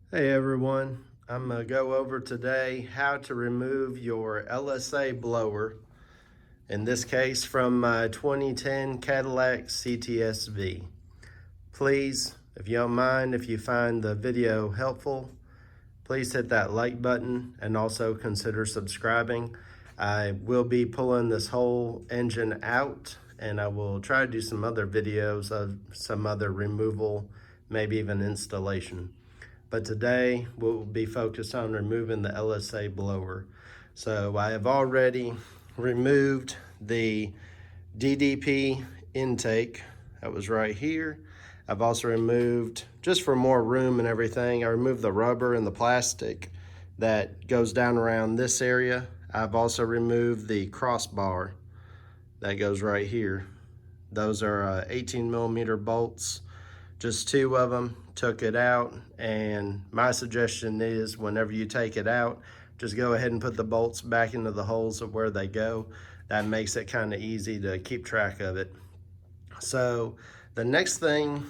Hey everyone, I'm going to go over today how to remove your LSA blower, in this case from my 2010 Cadillac CTS-V. Please, if you don't mind, if you find the video helpful, please hit that like button and also consider subscribing. I will be pulling this whole engine out and I will try to do some other videos of some other removal, maybe even installation. But today we'll be focused on removing the LSA blower. So I have already removed the DDP intake that was right here. I've also removed, just for more room and everything, I removed the rubber and the plastic that goes down around this area. I've also removed the crossbar that goes right here. Those are 18 millimeter bolts, just 2 of them. Took it out, and my suggestion is whenever you take it out, just go ahead and put the bolts back into the holes of where they go. That makes it kind of easy to keep track of it. So the next thing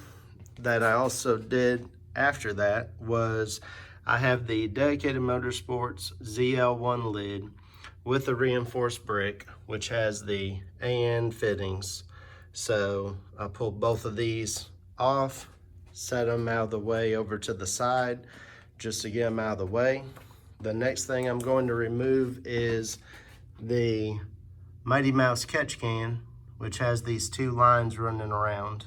that I also did after that was I have the Dedicated Motorsports ZL1 lid with the reinforced brick, which has the AN fittings. So I pulled both of these off, set them out of the way over to the side just to get them out of the way. The next thing I'm going to remove is the Mighty Mouse catch can, which has these 2 lines running around.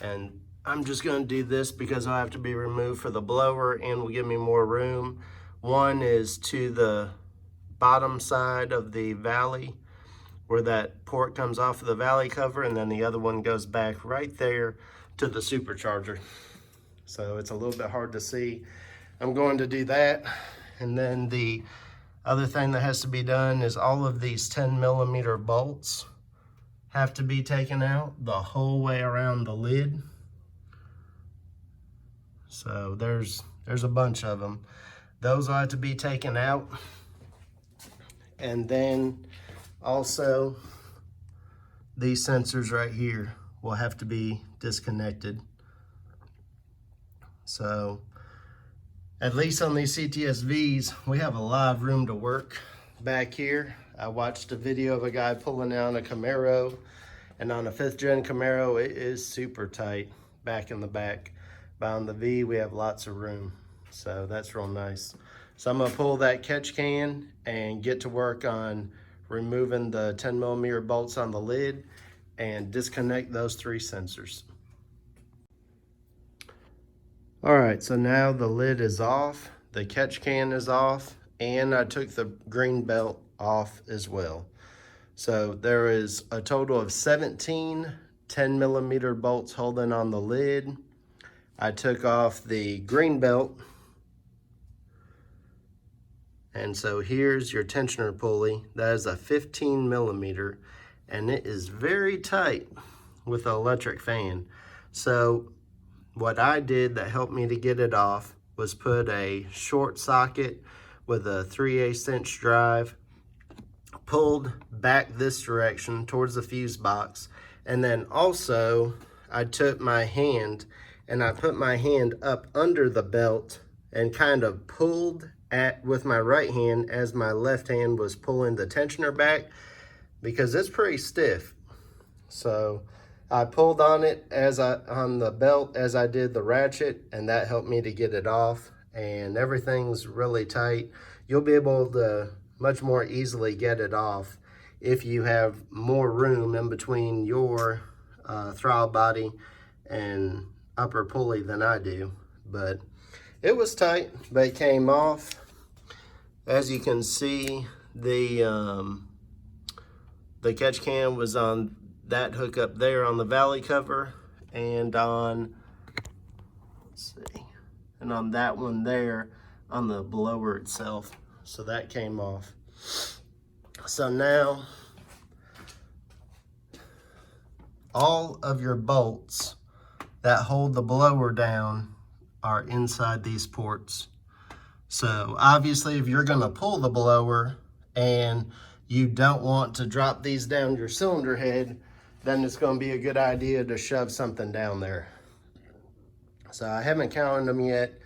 And I'm just going to do this because I have to be removed for the blower and will give me more room. One is to the bottom side of the valley where that port comes off of the valley cover, and then the other one goes back right there to the supercharger. So it's a little bit hard to see. I'm going to do that. And then the other thing that has to be done is all of these 10 millimeter bolts have to be taken out the whole way around the lid. So there's a bunch of them. Those will have to be taken out. And then also these sensors right here will have to be disconnected. So at least on these CTS-Vs, we have a lot of room to work back here. I watched a video of a guy pulling out a Camaro, and on a 5th gen Camaro, it is super tight back in the back. But on the V, we have lots of room. So that's real nice. So I'm gonna pull that catch can and get to work on removing the 10 millimeter bolts on the lid and disconnect those 3 sensors. All right, so now the lid is off, the catch can is off, and I took the green belt off as well. So there is a total of 17 10 millimeter bolts holding on the lid. I took off the green belt. And so here's your tensioner pulley. That is a 15 millimeter, and it is very tight with the electric fan. So what I did that helped me to get it off was put a short socket with a 3/8 inch drive, pulled back this direction towards the fuse box, and then also I took my hand and I put my hand up under the belt and kind of pulled with my right hand as my left hand was pulling the tensioner back, because it's pretty stiff. So I pulled on it on the belt as I did the ratchet, and that helped me to get it off, and everything's really tight. You'll be able to much more easily get it off if you have more room in between your throttle body and upper pulley than I do. But it was tight, but it came off. As you can see, the catch can was on that hook up there on the valley cover, and on, let's see, and on that one there on the blower itself. So that came off. So now all of your bolts that hold the blower down are inside these ports. So obviously if you're gonna pull the blower and you don't want to drop these down your cylinder head, then it's gonna be a good idea to shove something down there. So I haven't counted them yet,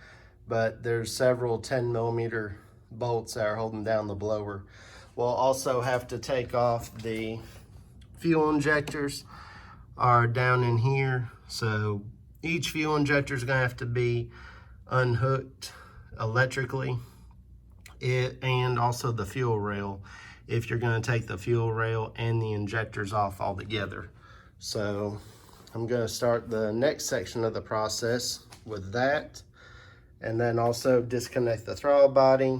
but there's several 10mm bolts that are holding down the blower. We'll also have to take off the fuel injectors are down in here. So each fuel injector is going to have to be unhooked electrically, and also the fuel rail if you're going to take the fuel rail and the injectors off altogether. So I'm going to start the next section of the process with that, and then also disconnect the throttle body,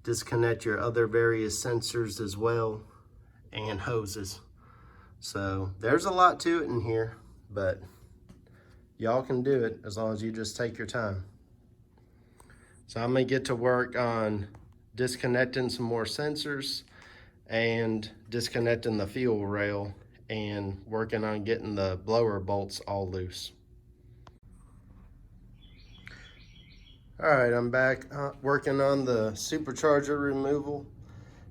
disconnect your other various sensors as well, and hoses. So there's a lot to it in here, but y'all can do it as long as you just take your time. So I'm gonna get to work on disconnecting some more sensors and disconnecting the fuel rail and working on getting the blower bolts all loose. All right, I'm back working on the supercharger removal.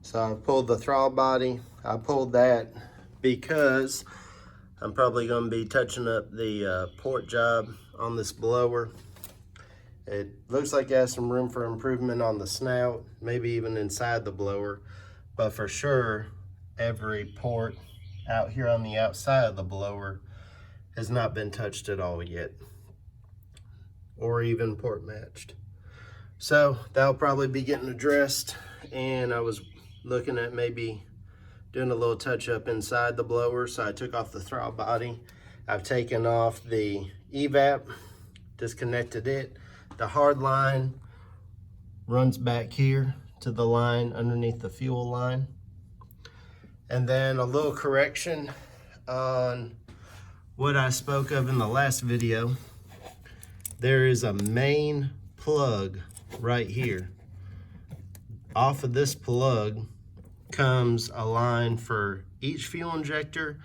So I pulled the throttle body. I pulled that because I'm probably going to be touching up the port job on this blower. It looks like it has some room for improvement on the snout, maybe even inside the blower, but for sure every port out here on the outside of the blower has not been touched at all yet, or even port matched. So that'll probably be getting addressed, and I was looking at maybe doing a little touch up inside the blower. So I took off the throttle body. I've taken off the evap, disconnected it. The hard line runs back here to the line underneath the fuel line. And then a little correction on what I spoke of in the last video. There is a main plug right here. Off of this plug comes a line for each fuel injector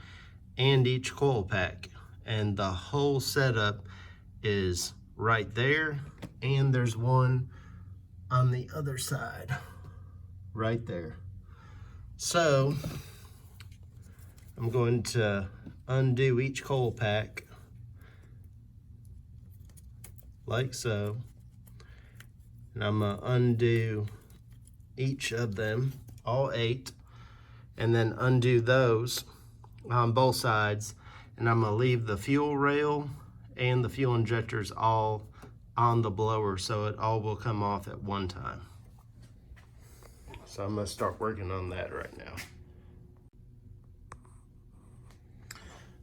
and each coil pack, and the whole setup is right there, and there's one on the other side right there. So I'm going to undo each coil pack like so, and I'm gonna undo each of them, all 8, and then undo those on both sides, and I'm gonna leave the fuel rail and the fuel injectors all on the blower, so it all will come off at one time. So I'm gonna start working on that right now.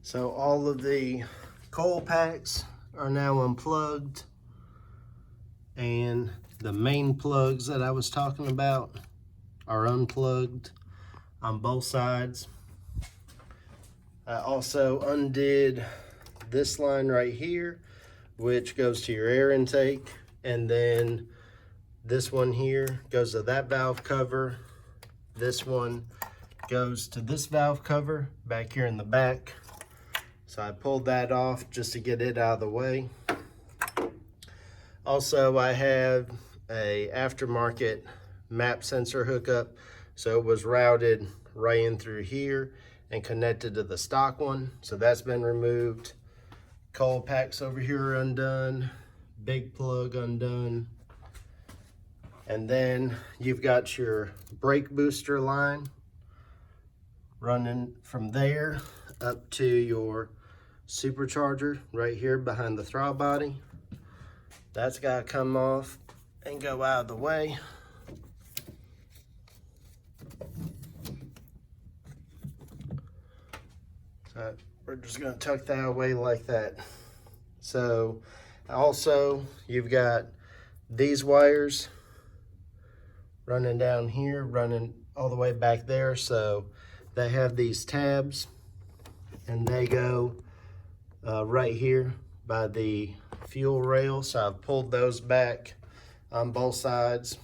So all of the coil packs are now unplugged, and the main plugs that I was talking about are unplugged on both sides. I also undid this line right here, which goes to your air intake, and then this one here goes to that valve cover. This one goes to this valve cover back here in the back. So I pulled that off just to get it out of the way. Also, I have a aftermarket map sensor hookup, so it was routed right in through here and connected to the stock one. So that's been removed. Coil packs over here are undone, big plug undone. And then you've got your brake booster line running from there up to your supercharger right here behind the throttle body. That's got to come off and go out of the way. So we're just going to tuck that away like that. So also you've got these wires running down here, running all the way back there. So they have these tabs, and they go right here by the fuel rail. So I've pulled those back on both sides.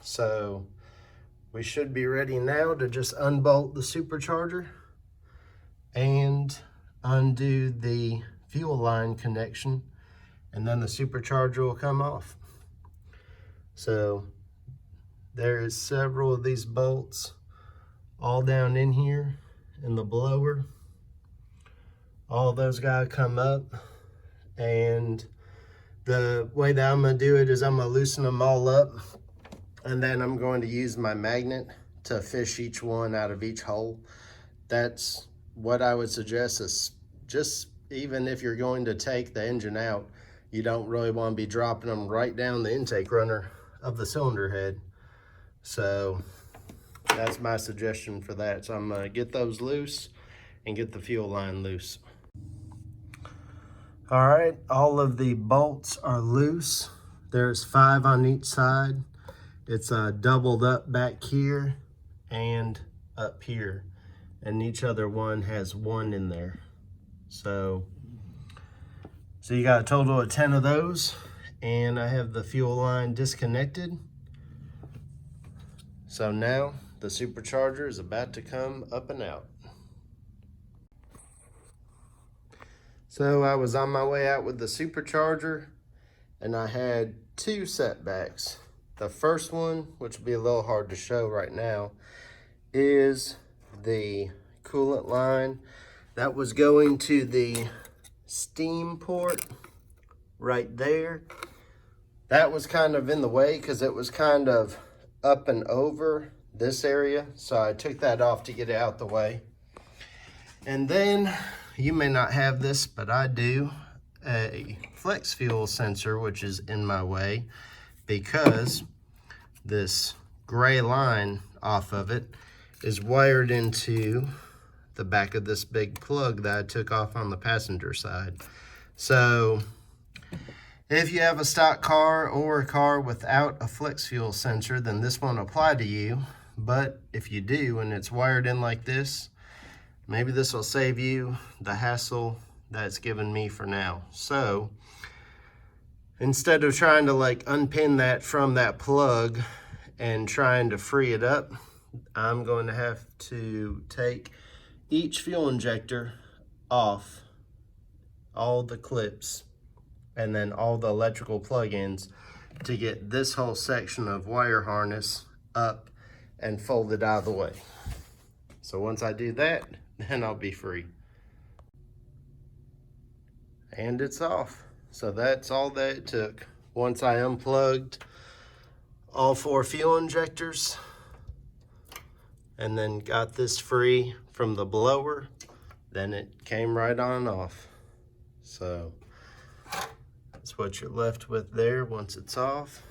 So we should be ready now to just unbolt the supercharger and undo the fuel line connection, and then the supercharger will come off. So there is several of these bolts all down in here in the blower. All those gotta come up, and The way that I'm gonna do it is I'm gonna loosen them all up, and then I'm going to use my magnet to fish each one out of each hole. That's what I would suggest, is just even if you're going to take the engine out, you don't really want to be dropping them right down the intake runner of the cylinder head. So that's my suggestion for that. So I'm gonna get those loose and get the fuel line loose. All right, all of the bolts are loose. There's 5 on each side. It's doubled up back here and up here, and each other one has 1 in there. So you got a total of 10 of those, and I have the fuel line disconnected. So now the supercharger is about to come up and out. So I was on my way out with the supercharger, and I had 2 setbacks. The first one, which will be a little hard to show right now, is the coolant line that was going to the steam port right there. That was kind of in the way because it was kind of up and over this area, so I took that off to get it out the way. And then, you may not have this, but I do, a flex fuel sensor, which is in my way because this gray line off of it is wired into the back of this big plug that I took off on the passenger side. So if you have a stock car or a car without a flex fuel sensor, then this won't apply to you. But if you do and it's wired in like this, maybe this will save you the hassle that it's given me for now. So instead of trying to like unpin that from that plug and trying to free it up, I'm going to have to take each fuel injector off, all the clips, and then all the electrical plug-ins to get this whole section of wire harness up and folded out of the way. So once I do that, then I'll be free. And it's off. So that's all that it took. Once I unplugged all 4 fuel injectors and then got this free from the blower, then it came right on off. So that's what you're left with there once it's off.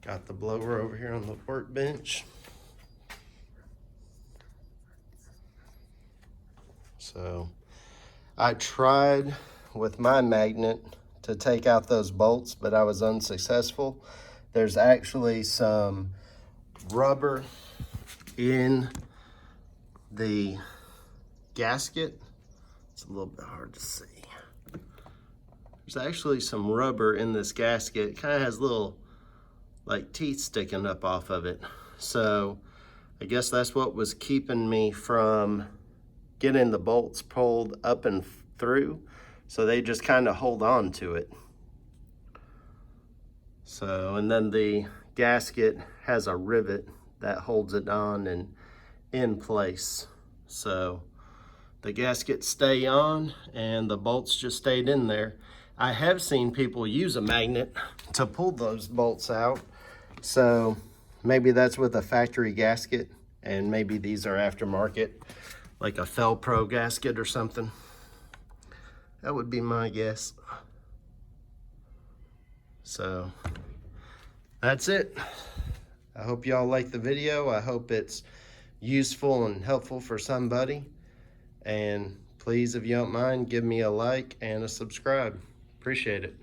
Got the blower over here on the workbench. So I tried with my magnet to take out those bolts, but I was unsuccessful. There's actually some rubber in the gasket. It's a little bit hard to see. There's actually some rubber in this gasket. It kind of has little like teeth sticking up off of it. So I guess that's what was keeping me from getting the bolts pulled up and through. So they just kind of hold on to it. So, and then the gasket has a rivet that holds it on and in place. So the gaskets stay on and the bolts just stayed in there. I have seen people use a magnet to pull those bolts out. So maybe that's with a factory gasket, and maybe these are aftermarket, like a Felpro gasket or something. That would be my guess. So that's it. I hope y'all like the video. I hope it's useful and helpful for somebody. And please, if you don't mind, give me a like and a subscribe. Appreciate it.